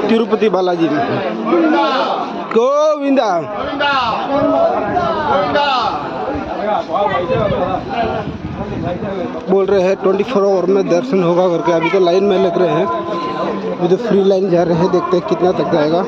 तिरुपति बालाजी गोविंदा बोल रहे हैं 24 आवर में दर्शन होगा करके। अभी तो लाइन में लग रहे हैं, अभी तो फ्री लाइन जा रहे हैं, देखते हैं कितना तक जाएगा।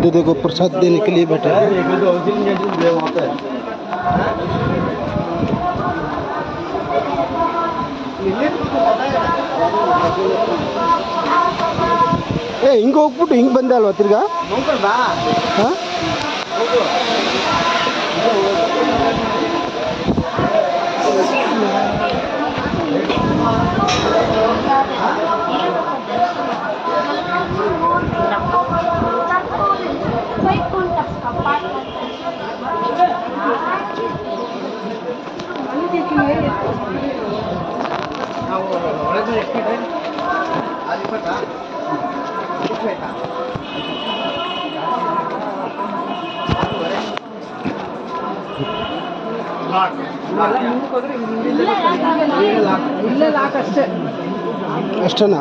दीदी को प्रसाद देने के लिए बैठे हैं। ಹಿಂಗೆ ಹೋಗ್ಬಿಟ್ಟು ಹಿಂಗೆ ಬಂದೆ ಅಲ್ವಾ ತಿರ್ಗಾ? ಹಾಂ ಅಷ್ಟೇನಾ?